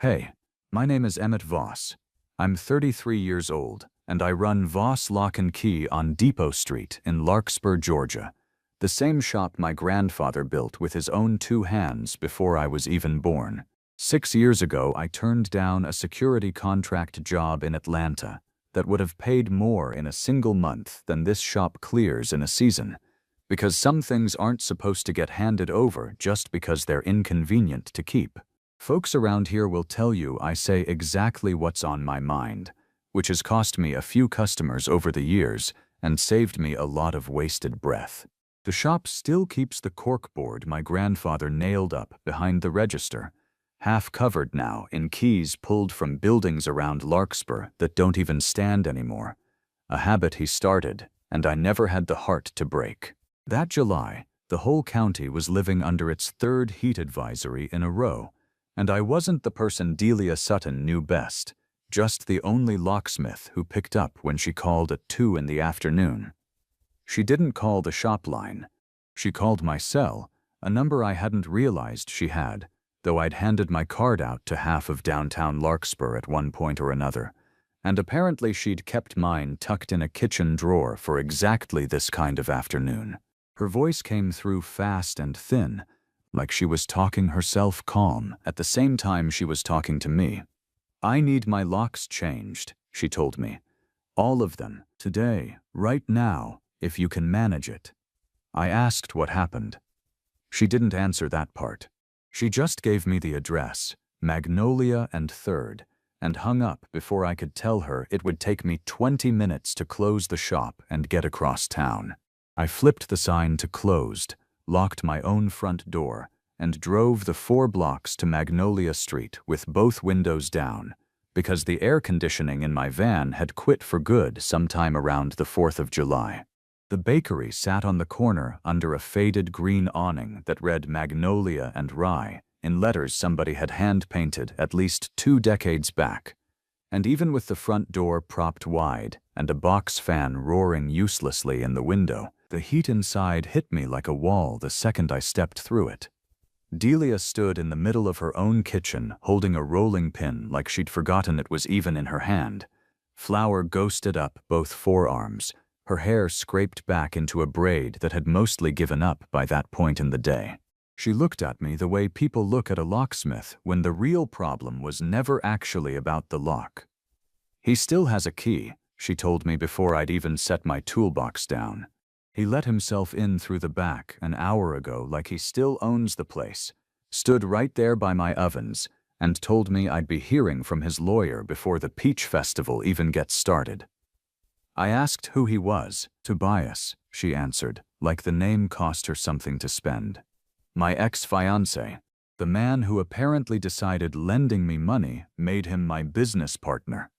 Hey, my name is Emmett Voss. I'm 33 years old, and I run Voss Lock and Key on Depot Street in Larkspur, Georgia, the same shop my grandfather built with his own two hands before I was even born. 6 years ago, I turned down a security contract job in Atlanta that would have paid more in a single month than this shop clears in a season, because some things aren't supposed to get handed over just because they're inconvenient to keep. Folks around here will tell you I say exactly what's on my mind, which has cost me a few customers over the years and saved me a lot of wasted breath. The shop still keeps the corkboard my grandfather nailed up behind the register, half covered now in keys pulled from buildings around Larkspur that don't even stand anymore, a habit he started and I never had the heart to break. That July, the whole county was living under its third heat advisory in a row, and I wasn't the person Delia Sutton knew best, just the only locksmith who picked up when she called at 2 in the afternoon. She didn't call the shop line. She called my cell, a number I hadn't realized she had, though I'd handed my card out to half of downtown Larkspur at one point or another, and apparently she'd kept mine tucked in a kitchen drawer for exactly this kind of afternoon. Her voice came through fast and thin, like she was talking herself calm at the same time she was talking to me. "I need my locks changed," she told me. "All of them, today, right now, if you can manage it." I asked what happened. She didn't answer that part. She just gave me the address, Magnolia and 3rd, and hung up before I could tell her it would take me 20 minutes to close the shop and get across town. I flipped the sign to closed, locked my own front door, and drove the 4 blocks to Magnolia Street with both windows down, because the air conditioning in my van had quit for good sometime around the 4th of July. The bakery sat on the corner under a faded green awning that read Magnolia and Rye in letters somebody had hand-painted at least 2 decades back, and even with the front door propped wide and a box fan roaring uselessly in the window, the heat inside hit me like a wall the second I stepped through it. Delia stood in the middle of her own kitchen holding a rolling pin like she'd forgotten it was even in her hand. Flour ghosted up both forearms, her hair scraped back into a braid that had mostly given up by that point in the day. She looked at me the way people look at a locksmith when the real problem was never actually about the lock. "He still has a key," she told me before I'd even set my toolbox down. "He let himself in through the back an hour ago like he still owns the place, stood right there by my ovens, and told me I'd be hearing from his lawyer before the Peach Festival even gets started." I asked who he was. "Tobias," she answered, like the name cost her something to spend. "My ex-fiancé. The man who apparently decided lending me money made him my business partner.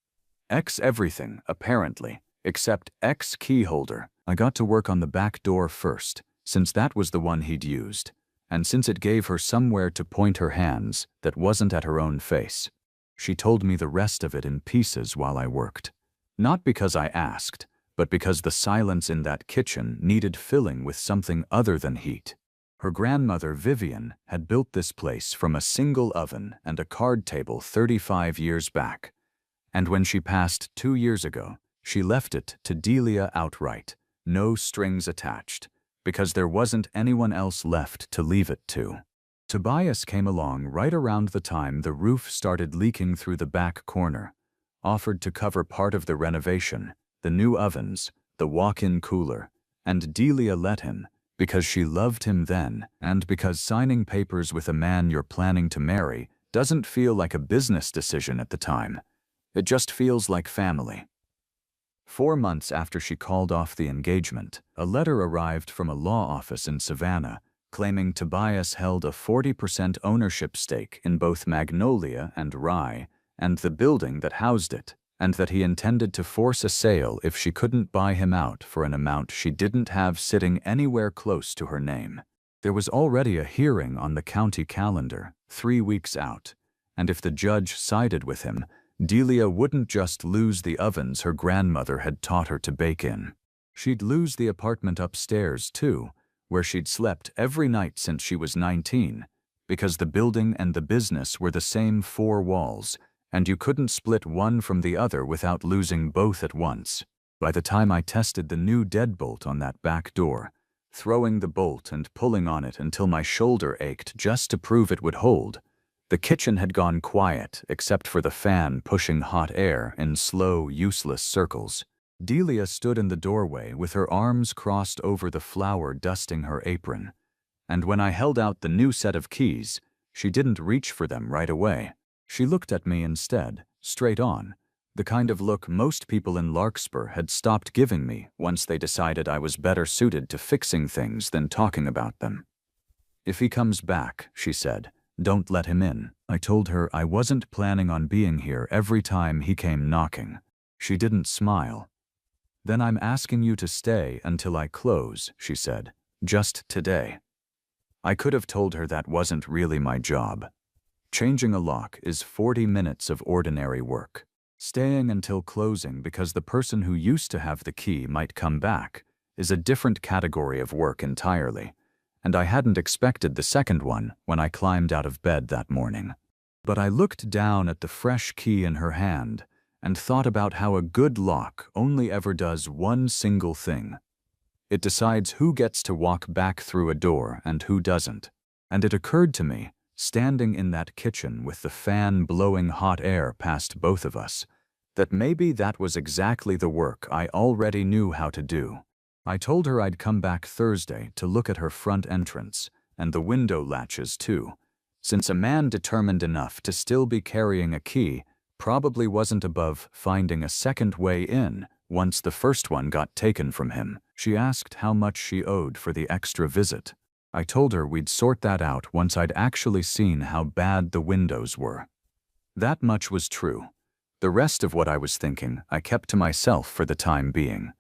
Ex-everything, apparently, except ex-key holder. I got to work on the back door first, since that was the one he'd used, and since it gave her somewhere to point her hands that wasn't at her own face. She told me the rest of it in pieces while I worked. Not because I asked, but because the silence in that kitchen needed filling with something other than heat. Her grandmother, Vivian, had built this place from a single oven and a card table 35 years back, and when she passed 2 years ago, she left it to Delia outright, no strings attached, because there wasn't anyone else left to leave it to. Tobias came along right around the time the roof started leaking through the back corner, offered to cover part of the renovation, the new ovens, the walk-in cooler, and Delia let him because she loved him then and because signing papers with a man you're planning to marry doesn't feel like a business decision at the time. It just feels like family. 4 months after she called off the engagement, a letter arrived from a law office in Savannah claiming Tobias held a 40% ownership stake in both Magnolia and Rye and the building that housed it, and that he intended to force a sale if she couldn't buy him out for an amount she didn't have sitting anywhere close to her name. There was already a hearing on the county calendar, 3 weeks out, and if the judge sided with him, Delia wouldn't just lose the ovens her grandmother had taught her to bake in. She'd lose the apartment upstairs, too, where she'd slept every night since she was 19, because the building and the business were the same four walls, and you couldn't split one from the other without losing both at once. By the time I tested the new deadbolt on that back door, throwing the bolt and pulling on it until my shoulder ached just to prove it would hold, the kitchen had gone quiet except for the fan pushing hot air in slow, useless circles. Delia stood in the doorway with her arms crossed over the flour dusting her apron, and when I held out the new set of keys, she didn't reach for them right away. She looked at me instead, straight on, the kind of look most people in Larkspur had stopped giving me once they decided I was better suited to fixing things than talking about them. "If he comes back," she said, "don't let him in." I told her I wasn't planning on being here every time he came knocking. She didn't smile. "Then I'm asking you to stay until I close," she said, "just today." I could have told her that wasn't really my job. Changing a lock is 40 minutes of ordinary work. Staying until closing because the person who used to have the key might come back is a different category of work entirely, and I hadn't expected the second one when I climbed out of bed that morning. But I looked down at the fresh key in her hand and thought about how a good lock only ever does one single thing. It decides who gets to walk back through a door and who doesn't. And it occurred to me, standing in that kitchen with the fan blowing hot air past both of us, that maybe that was exactly the work I already knew how to do. I told her I'd come back Thursday to look at her front entrance, and the window latches too, since a man determined enough to still be carrying a key probably wasn't above finding a second way in once the first one got taken from him. She asked how much she owed for the extra visit. I told her we'd sort that out once I'd actually seen how bad the windows were. That much was true. The rest of what I was thinking I kept to myself for the time being.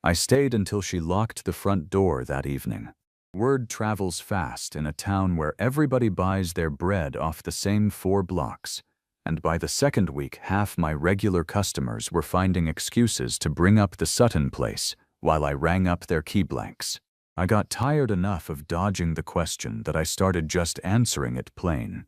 I stayed until she locked the front door that evening. Word travels fast in a town where everybody buys their bread off the same 4 blocks, and by the second week half my regular customers were finding excuses to bring up the Sutton place while I rang up their key blanks. I got tired enough of dodging the question that I started just answering it plain.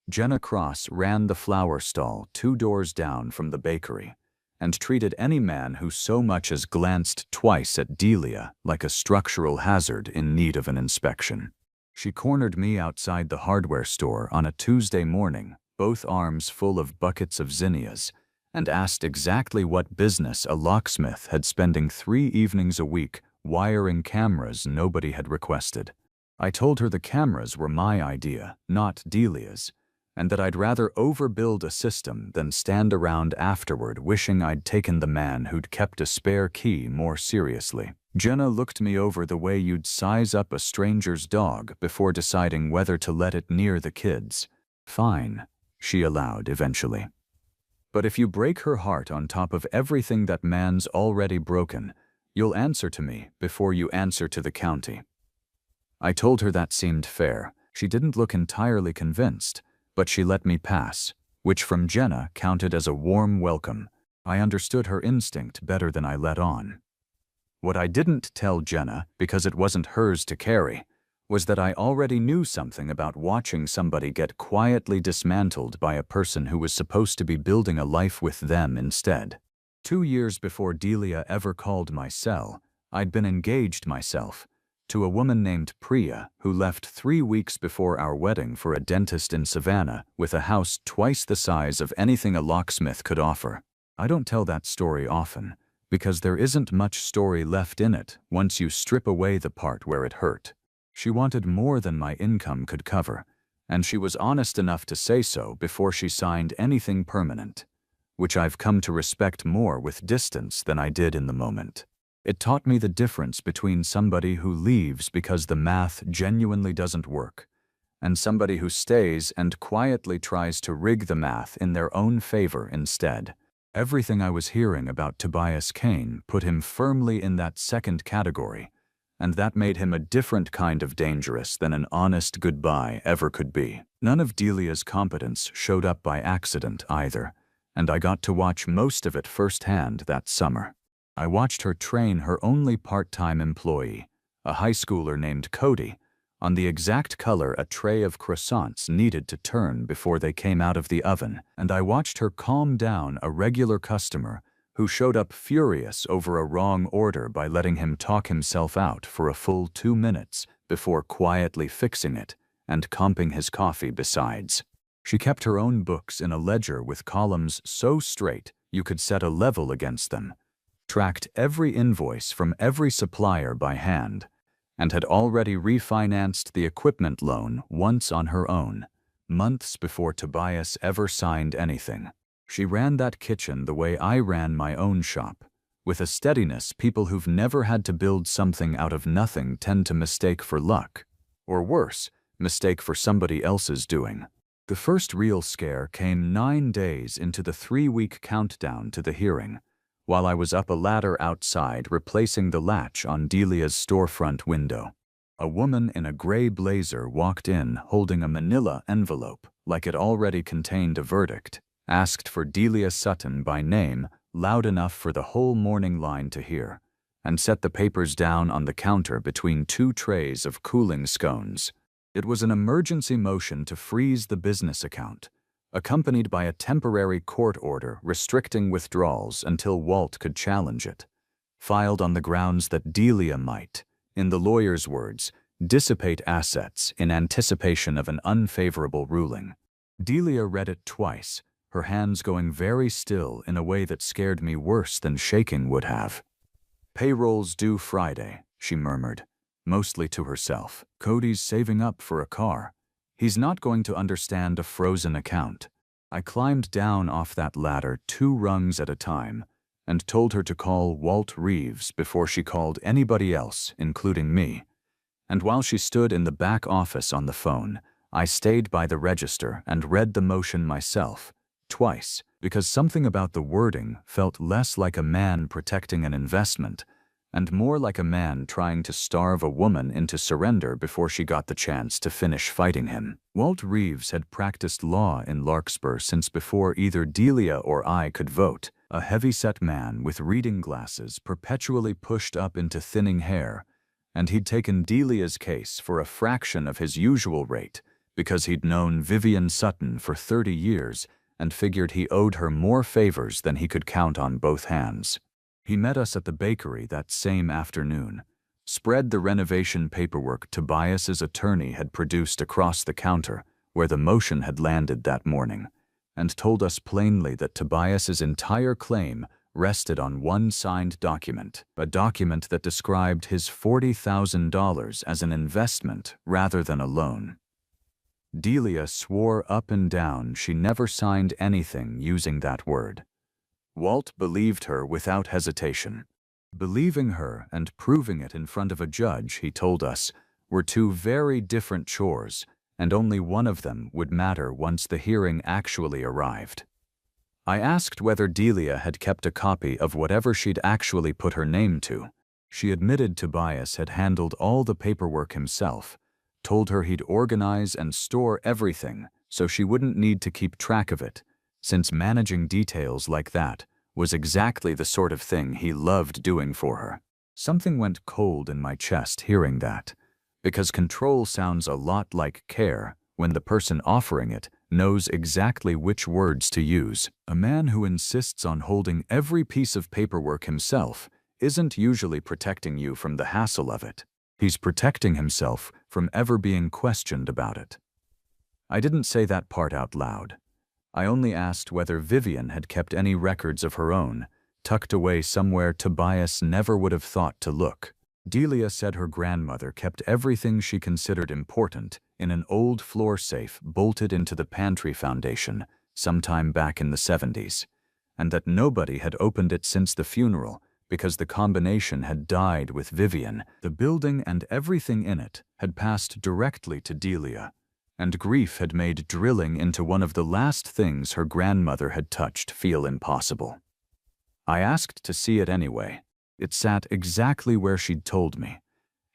Jenna Cross ran the flour stall 2 doors down from the bakery and treated any man who so much as glanced twice at Delia like a structural hazard in need of an inspection. She cornered me outside the hardware store on a Tuesday morning, both arms full of buckets of zinnias, and asked exactly what business a locksmith had spending 3 evenings a week wiring cameras nobody had requested. I told her the cameras were my idea, not Delia's, and that I'd rather overbuild a system than stand around afterward wishing I'd taken the man who'd kept a spare key more seriously. Jenna looked me over the way you'd size up a stranger's dog before deciding whether to let it near the kids. "Fine," she allowed eventually. "But if you break her heart on top of everything that man's already broken, you'll answer to me before you answer to the county." I told her that seemed fair. She didn't look entirely convinced, but she let me pass, which from Jenna counted as a warm welcome. I understood her instinct better than I let on. What I didn't tell Jenna, because it wasn't hers to carry, was that I already knew something about watching somebody get quietly dismantled by a person who was supposed to be building a life with them instead. 2 years before Delia ever called my cell, I'd been engaged myself to a woman named Priya who left 3 weeks before our wedding for a dentist in Savannah with a house twice the size of anything a locksmith could offer. I don't tell that story often, because there isn't much story left in it once you strip away the part where it hurt. She wanted more than my income could cover, and she was honest enough to say so before she signed anything permanent, which I've come to respect more with distance than I did in the moment. It taught me the difference between somebody who leaves because the math genuinely doesn't work, and somebody who stays and quietly tries to rig the math in their own favor instead. Everything I was hearing about Tobias Kane put him firmly in that second category, and that made him a different kind of dangerous than an honest goodbye ever could be. None of Delia's competence showed up by accident either, and I got to watch most of it firsthand that summer. I watched her train her only part-time employee, a high schooler named Cody, on the exact color a tray of croissants needed to turn before they came out of the oven, and I watched her calm down a regular customer who showed up furious over a wrong order by letting him talk himself out for a full 2 minutes before quietly fixing it and comping his coffee besides. She kept her own books in a ledger with columns so straight you could set a level against them, tracked every invoice from every supplier by hand, and had already refinanced the equipment loan once on her own, months before Tobias ever signed anything. She ran that kitchen the way I ran my own shop, with a steadiness people who've never had to build something out of nothing tend to mistake for luck, or worse, mistake for somebody else's doing. The first real scare came 9 days into the 3-week countdown to the hearing, while I was up a ladder outside replacing the latch on Delia's storefront window. A woman in a gray blazer walked in holding a manila envelope like it already contained a verdict, asked for Delia Sutton by name loud enough for the whole morning line to hear, and set the papers down on the counter between 2 trays of cooling scones. It was an emergency motion to freeze the business account, accompanied by a temporary court order restricting withdrawals until Walt could challenge it, filed on the grounds that Delia might, in the lawyer's words, dissipate assets in anticipation of an unfavorable ruling. Delia read it twice, her hands going very still in a way that scared me worse than shaking would have. "Payroll's due Friday," she murmured, mostly to herself. "Cody's saving up for a car. He's not going to understand a frozen account." I climbed down off that ladder 2 rungs at a time and told her to call Walt Reeves before she called anybody else, including me. And while she stood in the back office on the phone, I stayed by the register and read the motion myself, twice, because something about the wording felt less like a man protecting an investment and more like a man trying to starve a woman into surrender before she got the chance to finish fighting him. Walt Reeves had practiced law in Larkspur since before either Delia or I could vote, a heavy-set man with reading glasses perpetually pushed up into thinning hair, and he'd taken Delia's case for a fraction of his usual rate because he'd known Vivian Sutton for 30 years and figured he owed her more favors than he could count on both hands. He met us at the bakery that same afternoon, spread the renovation paperwork Tobias's attorney had produced across the counter where the motion had landed that morning, and told us plainly that Tobias's entire claim rested on one signed document, a document that described his $40,000 as an investment rather than a loan. Delia swore up and down she never signed anything using that word. Walt believed her without hesitation. Believing her and proving it in front of a judge, he told us, were 2 very different chores, and only one of them would matter once the hearing actually arrived. I asked whether Delia had kept a copy of whatever she'd actually put her name to. She admitted Tobias had handled all the paperwork himself, told her he'd organize and store everything so she wouldn't need to keep track of it, since managing details like that was exactly the sort of thing he loved doing for her. Something went cold in my chest hearing that, because control sounds a lot like care when the person offering it knows exactly which words to use. A man who insists on holding every piece of paperwork himself isn't usually protecting you from the hassle of it. He's protecting himself from ever being questioned about it. I didn't say that part out loud. I only asked whether Vivian had kept any records of her own, tucked away somewhere Tobias never would have thought to look. Delia said her grandmother kept everything she considered important in an old floor safe bolted into the pantry foundation sometime back in the 70s, and that nobody had opened it since the funeral because the combination had died with Vivian. The building and everything in it had passed directly to Delia, and grief had made drilling into one of the last things her grandmother had touched feel impossible. I asked to see it anyway. It sat exactly where she'd told me,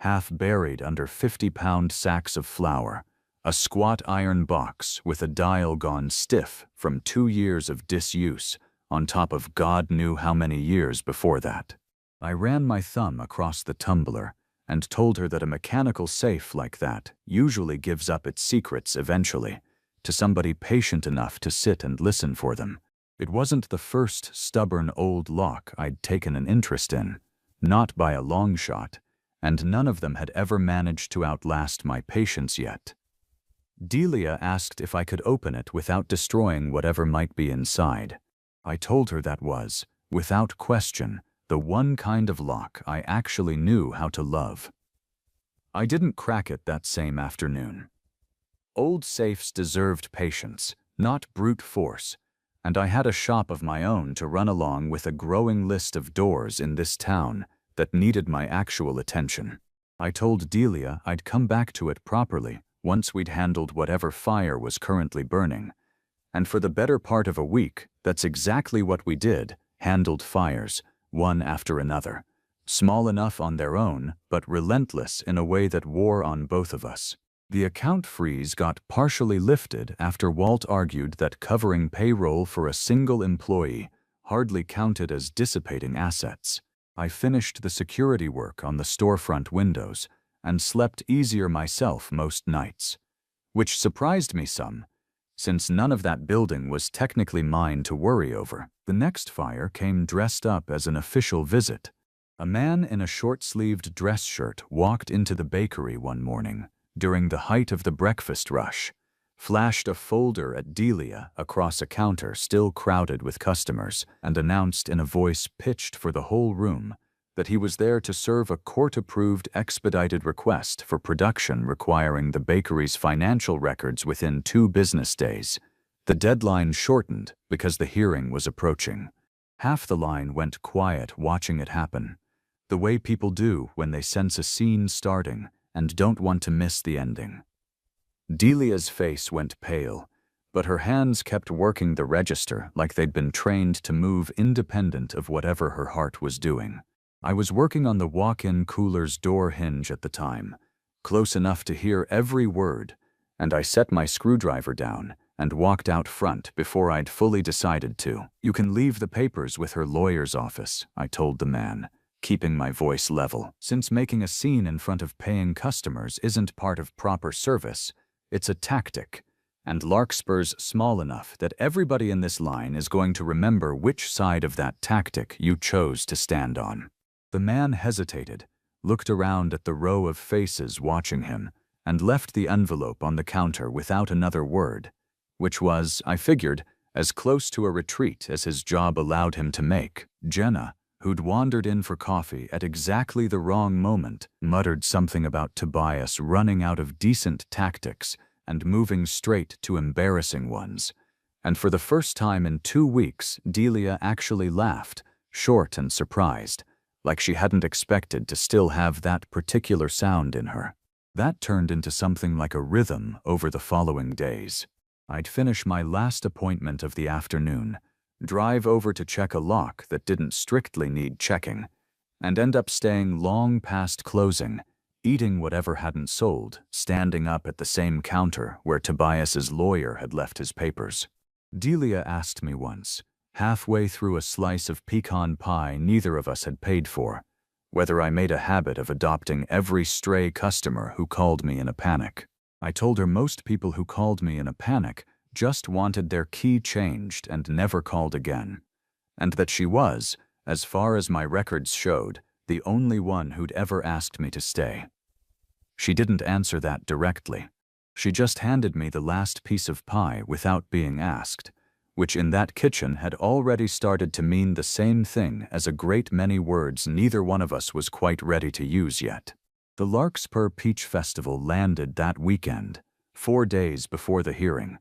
half buried under 50-pound sacks of flour, a squat iron box with a dial gone stiff from 2 years of disuse on top of God knew how many years before that. I ran my thumb across the tumbler and told her that a mechanical safe like that usually gives up its secrets eventually, to somebody patient enough to sit and listen for them. It wasn't the first stubborn old lock I'd taken an interest in, not by a long shot, and none of them had ever managed to outlast my patience yet. Delia asked if I could open it without destroying whatever might be inside. I told her that was, without question, the one kind of lock I actually knew how to love. I didn't crack it that same afternoon. Old safes deserved patience, not brute force, and I had a shop of my own to run along with a growing list of doors in this town that needed my actual attention. I told Delia I'd come back to it properly once we'd handled whatever fire was currently burning. And for the better part of a week, that's exactly what we did, handled fires, one after another. Small enough on their own, but relentless in a way that wore on both of us. The account freeze got partially lifted after Walt argued that covering payroll for a single employee hardly counted as dissipating assets. I finished the security work on the storefront windows and slept easier myself most nights, which surprised me some, since none of that building was technically mine to worry over. The next fire came dressed up as an official visit. A man in a short-sleeved dress shirt walked into the bakery one morning during the height of the breakfast rush, flashed a folder at Delia across a counter still crowded with customers, and announced in a voice pitched for the whole room that he was there to serve a court-approved expedited request for production requiring the bakery's financial records within 2 business days. The deadline shortened because the hearing was approaching. Half the line went quiet watching it happen, the way people do when they sense a scene starting and don't want to miss the ending. Delia's face went pale, but her hands kept working the register like they'd been trained to move independent of whatever her heart was doing. I was working on the walk-in cooler's door hinge at the time, close enough to hear every word, and I set my screwdriver down and walked out front before I'd fully decided to. "You can leave the papers with her lawyer's office," I told the man, keeping my voice level. "Since making a scene in front of paying customers isn't part of proper service, it's a tactic, and Larkspur's small enough that everybody in this line is going to remember which side of that tactic you chose to stand on." The man hesitated, looked around at the row of faces watching him, and left the envelope on the counter without another word, which was, I figured, as close to a retreat as his job allowed him to make. Jenna, who'd wandered in for coffee at exactly the wrong moment, muttered something about Tobias running out of decent tactics and moving straight to embarrassing ones. And for the first time in 2 weeks, Delia actually laughed, short and surprised, like she hadn't expected to still have that particular sound in her. That turned into something like a rhythm over the following days. I'd finish my last appointment of the afternoon, drive over to check a lock that didn't strictly need checking, and end up staying long past closing, eating whatever hadn't sold, standing up at the same counter where Tobias's lawyer had left his papers. Delia asked me once, halfway through a slice of pecan pie neither of us had paid for, whether I made a habit of adopting every stray customer who called me in a panic. I told her most people who called me in a panic just wanted their key changed and never called again, and that she was, as far as my records showed, the only one who'd ever asked me to stay. She didn't answer that directly. She just handed me the last piece of pie without being asked, which in that kitchen had already started to mean the same thing as a great many words neither one of us was quite ready to use yet. The Larkspur Peach Festival landed that weekend, 4 days before the hearing,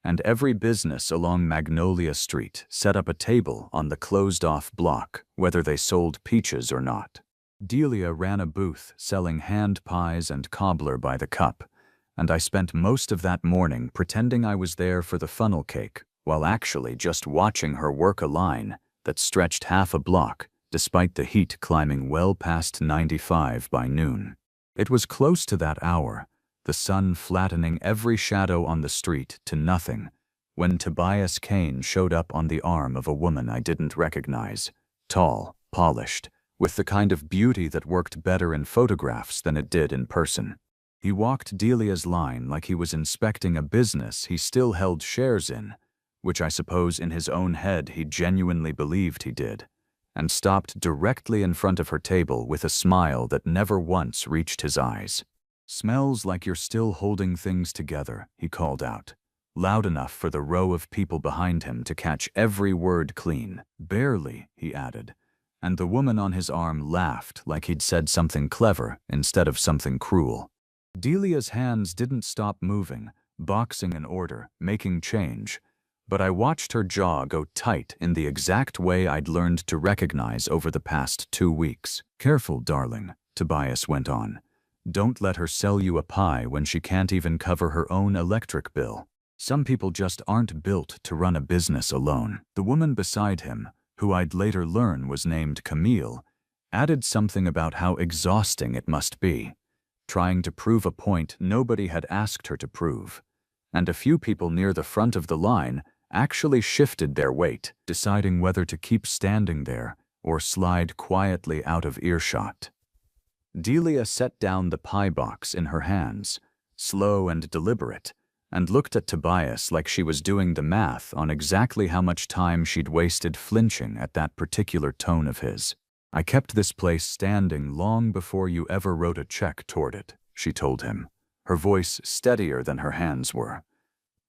and every business along Magnolia Street set up a table on the closed-off block, whether they sold peaches or not. Delia ran a booth selling hand pies and cobbler by the cup, and I spent most of that morning pretending I was there for the funnel cake, while actually just watching her work a line that stretched half a block, despite the heat climbing well past 95 by noon. It was close to that hour, the sun flattening every shadow on the street to nothing, when Tobias Kane showed up on the arm of a woman I didn't recognize, tall, polished, with the kind of beauty that worked better in photographs than it did in person. He walked Delia's line like he was inspecting a business he still held shares in, which I suppose in his own head he genuinely believed he did, and stopped directly in front of her table with a smile that never once reached his eyes. "Smells like you're still holding things together," he called out, loud enough for the row of people behind him to catch every word clean. "Barely," he added, and the woman on his arm laughed like he'd said something clever instead of something cruel. Delia's hands didn't stop moving, boxing in order, making change, but I watched her jaw go tight in the exact way I'd learned to recognize over the past 2 weeks. "Careful, darling," Tobias went on. "Don't let her sell you a pie when she can't even cover her own electric bill. Some people just aren't built to run a business alone." The woman beside him, who I'd later learn was named Camille, added something about how exhausting it must be, trying to prove a point nobody had asked her to prove. And a few people near the front of the line actually shifted their weight, deciding whether to keep standing there or slide quietly out of earshot. Delia set down the pie box in her hands, slow and deliberate, and looked at Tobias like she was doing the math on exactly how much time she'd wasted flinching at that particular tone of his. "I kept this place standing long before you ever wrote a check toward it," she told him, her voice steadier than her hands were.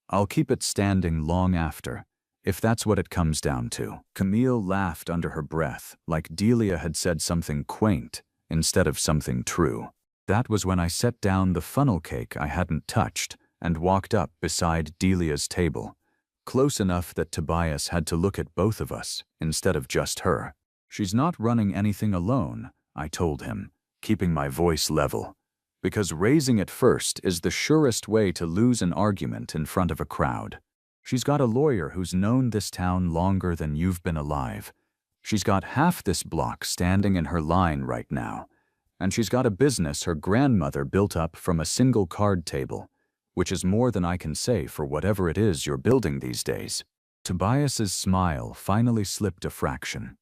"I'll keep it standing long after, if that's what it comes down to." Camille laughed under her breath, like Delia had said something quaint instead of something true. That was when I set down the funnel cake I hadn't touched and walked up beside Delia's table, close enough that Tobias had to look at both of us instead of just her. "She's not running anything alone," I told him, keeping my voice level, because raising it first is the surest way to lose an argument in front of a crowd. "She's got a lawyer who's known this town longer than you've been alive. She's got half this block standing in her line right now, and she's got a business her grandmother built up from a single card table, which is more than I can say for whatever it is you're building these days." Tobias's smile finally slipped a fraction.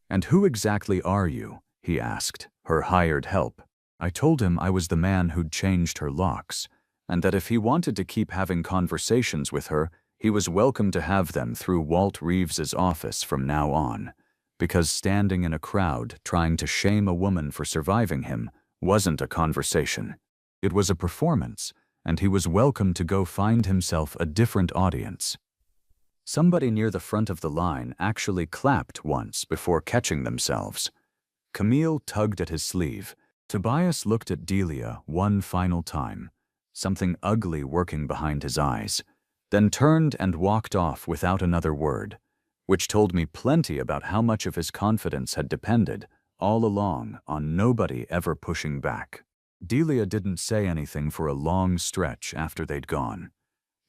"And who exactly are you?" he asked, her hired help. I told him I was the man who'd changed her locks, and that if he wanted to keep having conversations with her, he was welcome to have them through Walt Reeves's office from now on, because standing in a crowd trying to shame a woman for surviving him wasn't a conversation. It was a performance, and he was welcome to go find himself a different audience. Somebody near the front of the line actually clapped once before catching themselves. Camille tugged at his sleeve. Tobias looked at Delia one final time, something ugly working behind his eyes, then turned and walked off without another word, which told me plenty about how much of his confidence had depended, all along, on nobody ever pushing back. Delia didn't say anything for a long stretch after they'd gone,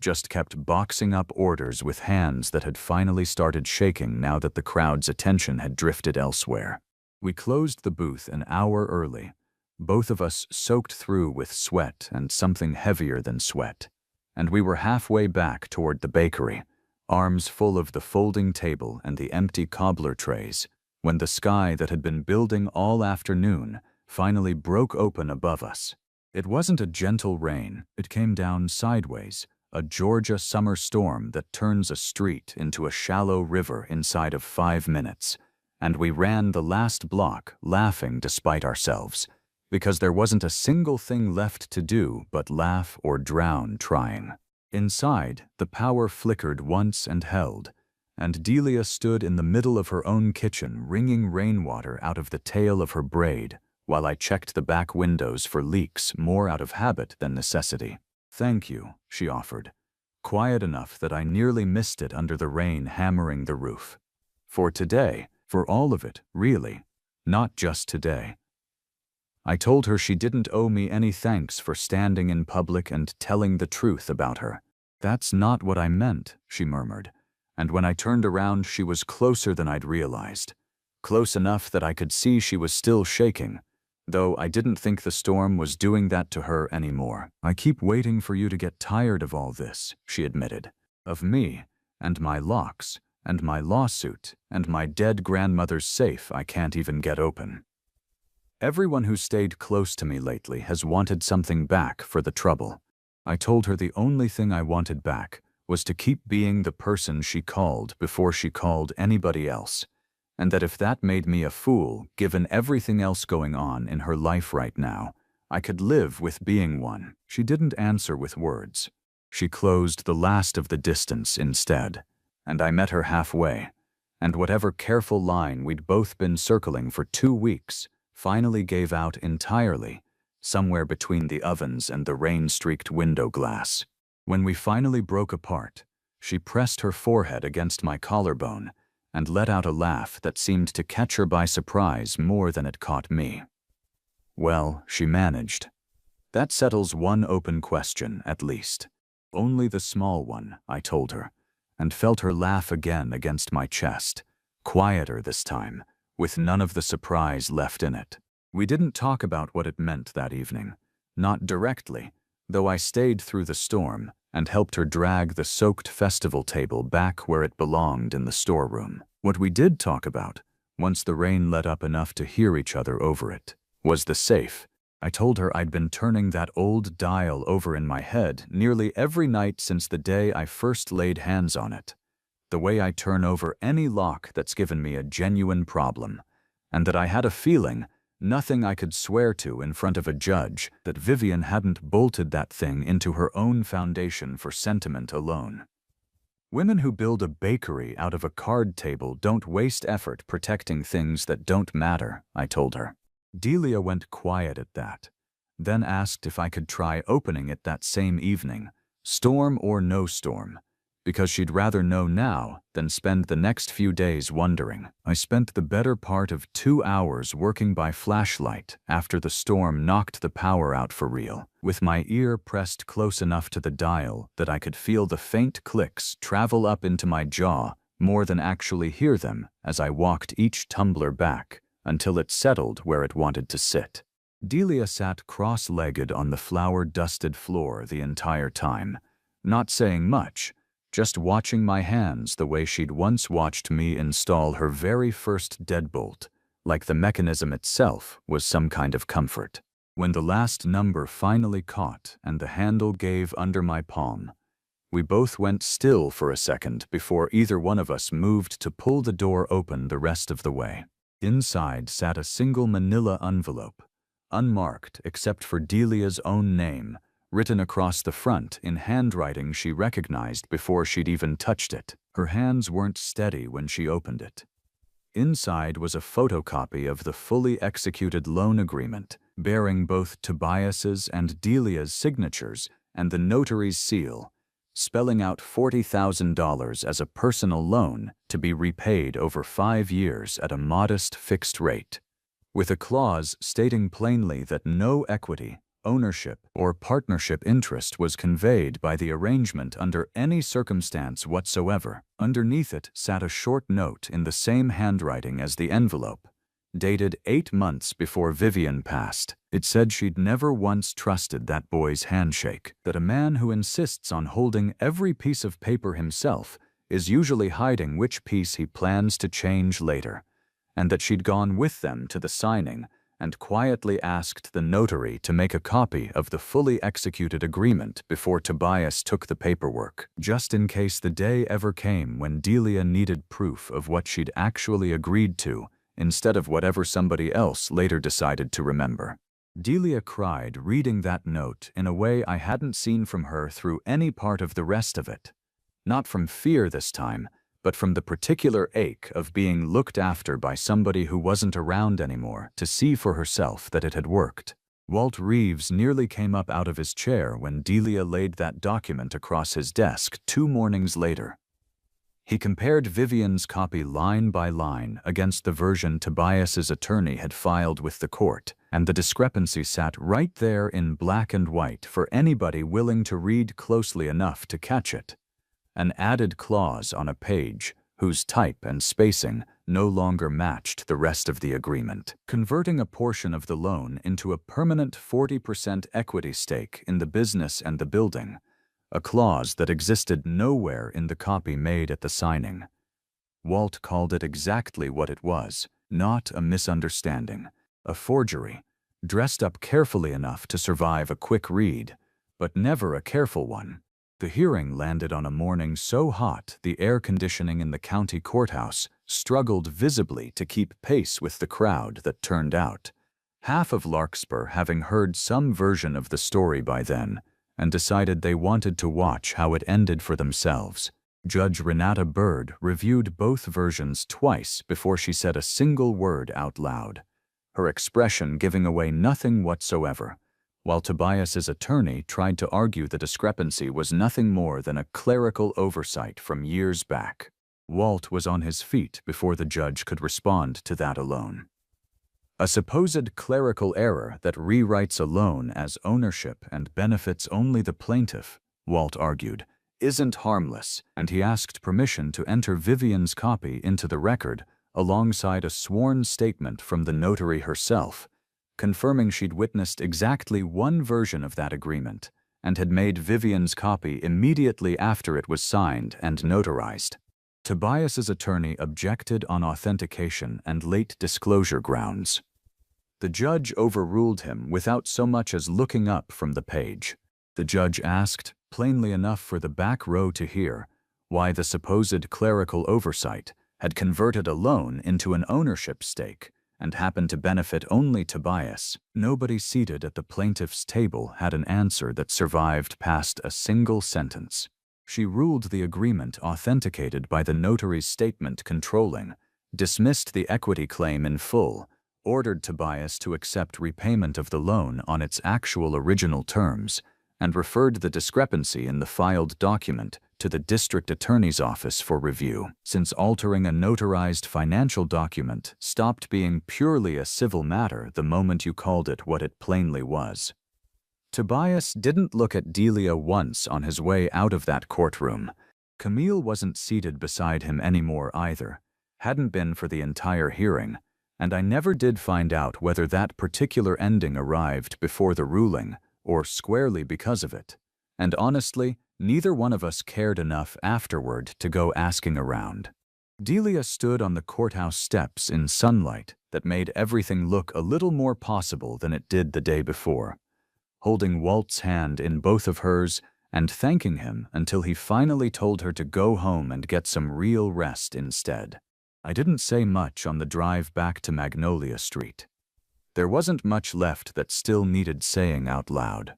just kept boxing up orders with hands that had finally started shaking now that the crowd's attention had drifted elsewhere. We closed the booth an hour early, both of us soaked through with sweat and something heavier than sweat, and we were halfway back toward the bakery, arms full of the folding table and the empty cobbler trays, when the sky that had been building all afternoon finally broke open above us. It wasn't a gentle rain, it came down sideways, a Georgia summer storm that turns a street into a shallow river inside of 5 minutes, and we ran the last block laughing despite ourselves, because there wasn't a single thing left to do but laugh or drown trying. Inside, the power flickered once and held, and Delia stood in the middle of her own kitchen wringing rainwater out of the tail of her braid, while I checked the back windows for leaks more out of habit than necessity. "Thank you," she offered, quiet enough that I nearly missed it under the rain hammering the roof. "For today, for all of it, really, not just today." I told her she didn't owe me any thanks for standing in public and telling the truth about her. "That's not what I meant," she murmured, and when I turned around she was closer than I'd realized, close enough that I could see she was still shaking, though I didn't think the storm was doing that to her anymore. "I keep waiting for you to get tired of all this," she admitted. "Of me, and my locks, and my lawsuit, and my dead grandmother's safe I can't even get open. Everyone who stayed close to me lately has wanted something back for the trouble. I told her the only thing I wanted back was to keep being the person she called before she called anybody else, and that if that made me a fool, given everything else going on in her life right now, I could live with being one. She didn't answer with words. She closed the last of the distance instead, and I met her halfway, and whatever careful line we'd both been circling for 2 weeks finally gave out entirely, somewhere between the ovens and the rain-streaked window glass. When we finally broke apart, she pressed her forehead against my collarbone and let out a laugh that seemed to catch her by surprise more than it caught me. Well, she managed. That settles one open question, at least. Only the small one, I told her, and felt her laugh again against my chest, quieter this time, with none of the surprise left in it. We didn't talk about what it meant that evening, not directly, though I stayed through the storm and helped her drag the soaked festival table back where it belonged in the storeroom. What we did talk about, once the rain let up enough to hear each other over it, was the safe. I told her I'd been turning that old dial over in my head nearly every night since the day I first laid hands on it, the way I turn over any lock that's given me a genuine problem, and that I had a feeling, nothing I could swear to in front of a judge, that Vivian hadn't bolted that thing into her own foundation for sentiment alone. Women who build a bakery out of a card table don't waste effort protecting things that don't matter, I told her. Delia went quiet at that, then asked if I could try opening it that same evening, storm or no storm, because she'd rather know now than spend the next few days wondering. I spent the better part of 2 hours working by flashlight after the storm knocked the power out for real, with my ear pressed close enough to the dial that I could feel the faint clicks travel up into my jaw more than actually hear them as I walked each tumbler back until it settled where it wanted to sit. Delia sat cross-legged on the flour-dusted floor the entire time, not saying much, just watching my hands the way she'd once watched me install her very first deadbolt, like the mechanism itself was some kind of comfort. When the last number finally caught and the handle gave under my palm, we both went still for a second before either one of us moved to pull the door open the rest of the way. Inside sat a single manila envelope, unmarked except for Delia's own name, written across the front in handwriting she recognized before she'd even touched it. Her hands weren't steady when she opened it. Inside was a photocopy of the fully executed loan agreement, bearing both Tobias's and Delia's signatures and the notary's seal, spelling out $40,000 as a personal loan to be repaid over 5 years at a modest fixed rate, with a clause stating plainly that no equity, ownership, or partnership interest was conveyed by the arrangement under any circumstance whatsoever. Underneath it sat a short note in the same handwriting as the envelope, dated 8 months before Vivian passed. It said she'd never once trusted that boy's handshake, that a man who insists on holding every piece of paper himself is usually hiding which piece he plans to change later, and that she'd gone with them to the signing and quietly asked the notary to make a copy of the fully executed agreement before Tobias took the paperwork, just in case the day ever came when Delia needed proof of what she'd actually agreed to instead of whatever somebody else later decided to remember. Delia cried reading that note in a way I hadn't seen from her through any part of the rest of it. Not from fear this time, but from the particular ache of being looked after by somebody who wasn't around anymore to see for herself that it had worked. Walt Reeves nearly came up out of his chair when Delia laid that document across his desk 2 mornings later. He compared Vivian's copy line by line against the version Tobias's attorney had filed with the court, and the discrepancy sat right there in black and white for anybody willing to read closely enough to catch it. An added clause on a page whose type and spacing no longer matched the rest of the agreement, converting a portion of the loan into a permanent 40% equity stake in the business and the building, a clause that existed nowhere in the copy made at the signing. Walt called it exactly what it was, not a misunderstanding, a forgery, dressed up carefully enough to survive a quick read, but never a careful one. The hearing landed on a morning so hot the air conditioning in the county courthouse struggled visibly to keep pace with the crowd that turned out. Half of Larkspur having heard some version of the story by then, and decided they wanted to watch how it ended for themselves. Judge Renata Bird reviewed both versions twice before she said a single word out loud, her expression giving away nothing whatsoever, while Tobias's attorney tried to argue the discrepancy was nothing more than a clerical oversight from years back. Walt was on his feet before the judge could respond to that alone. A supposed clerical error that rewrites a loan as ownership and benefits only the plaintiff, Walt argued, isn't harmless, and he asked permission to enter Vivian's copy into the record alongside a sworn statement from the notary herself, confirming she'd witnessed exactly one version of that agreement and had made Vivian's copy immediately after it was signed and notarized. Tobias's attorney objected on authentication and late disclosure grounds. The judge overruled him without so much as looking up from the page. The judge asked, plainly enough for the back row to hear, why the supposed clerical oversight had converted a loan into an ownership stake and happened to benefit only Tobias. Nobody seated at the plaintiff's table had an answer that survived past a single sentence. She ruled the agreement authenticated by the notary's statement controlling, dismissed the equity claim in full, ordered Tobias to accept repayment of the loan on its actual original terms, and referred the discrepancy in the filed document to the district attorney's office for review, since altering a notarized financial document stopped being purely a civil matter the moment you called it what it plainly was. Tobias didn't look at Delia once on his way out of that courtroom. Camille wasn't seated beside him anymore either, hadn't been for the entire hearing, and I never did find out whether that particular ending arrived before the ruling or squarely because of it. And honestly, neither one of us cared enough afterward to go asking around. Delia stood on the courthouse steps in sunlight that made everything look a little more possible than it did the day before, holding Walt's hand in both of hers and thanking him until he finally told her to go home and get some real rest instead. I didn't say much on the drive back to Magnolia Street. There wasn't much left that still needed saying out loud.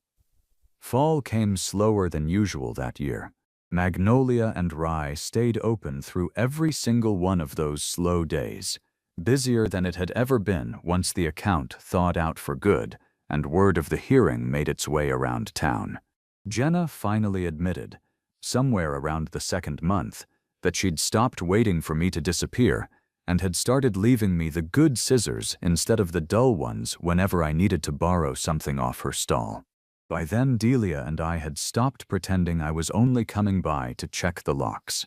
Fall came slower than usual that year. Magnolia and Rye stayed open through every single one of those slow days, busier than it had ever been once the account thawed out for good and word of the hearing made its way around town. Jenna finally admitted, somewhere around the second month, that she'd stopped waiting for me to disappear and had started leaving me the good scissors instead of the dull ones whenever I needed to borrow something off her stall. By then, Delia and I had stopped pretending I was only coming by to check the locks.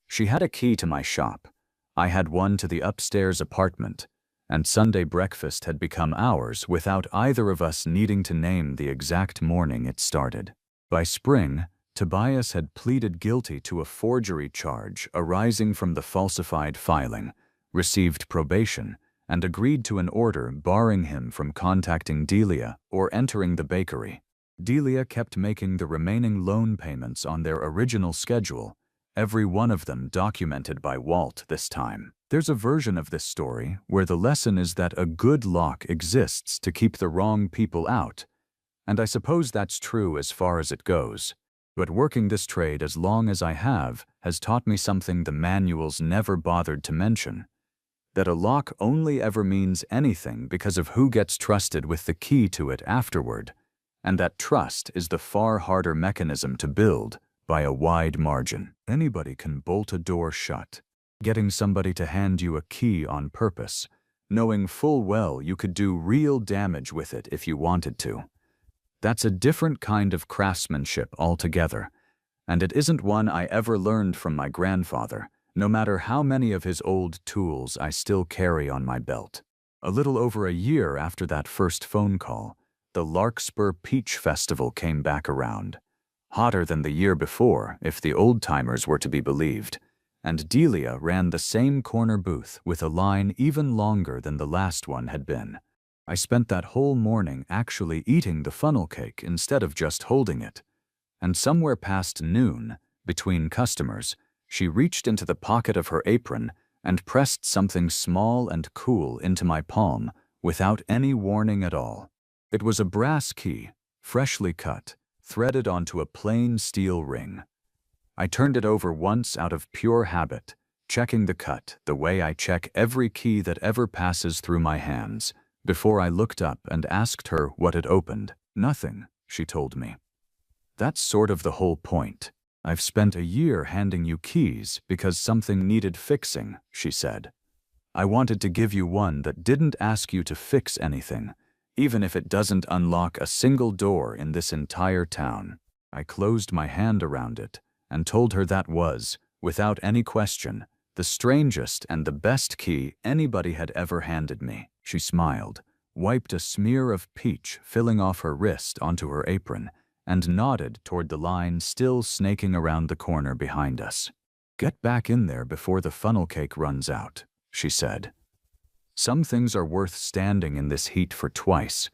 She had a key to my shop. I had one to the upstairs apartment, and Sunday breakfast had become ours without either of us needing to name the exact morning it started. By spring, Tobias had pleaded guilty to a forgery charge arising from the falsified filing, received probation, and agreed to an order barring him from contacting Delia or entering the bakery. Delia kept making the remaining loan payments on their original schedule, every one of them documented by Walt this time. There's a version of this story where the lesson is that a good lock exists to keep the wrong people out, and I suppose that's true as far as it goes. But working this trade as long as I have has taught me something the manuals never bothered to mention, that a lock only ever means anything because of who gets trusted with the key to it afterward, and that trust is the far harder mechanism to build by a wide margin. Anybody can bolt a door shut. Getting somebody to hand you a key on purpose, knowing full well you could do real damage with it if you wanted to. That's a different kind of craftsmanship altogether, and it isn't one I ever learned from my grandfather, no matter how many of his old tools I still carry on my belt. A little over a year after that first phone call, the Larkspur Peach Festival came back around, hotter than the year before if the old-timers were to be believed, and Delia ran the same corner booth with a line even longer than the last one had been. I spent that whole morning actually eating the funnel cake instead of just holding it. And somewhere past noon, between customers, she reached into the pocket of her apron and pressed something small and cool into my palm without any warning at all. It was a brass key, freshly cut, threaded onto a plain steel ring. I turned it over once out of pure habit, checking the cut the way I check every key that ever passes through my hands, before I looked up and asked her what it opened. "Nothing," she told me. "That's sort of the whole point. I've spent a year handing you keys because something needed fixing," she said. "I wanted to give you one that didn't ask you to fix anything, even if it doesn't unlock a single door in this entire town." I closed my hand around it and told her that was, without any question, the strangest and the best key anybody had ever handed me. She smiled, wiped a smear of peach filling off her wrist onto her apron, and nodded toward the line still snaking around the corner behind us. "Get back in there before the funnel cake runs out," she said. "Some things are worth standing in this heat for twice,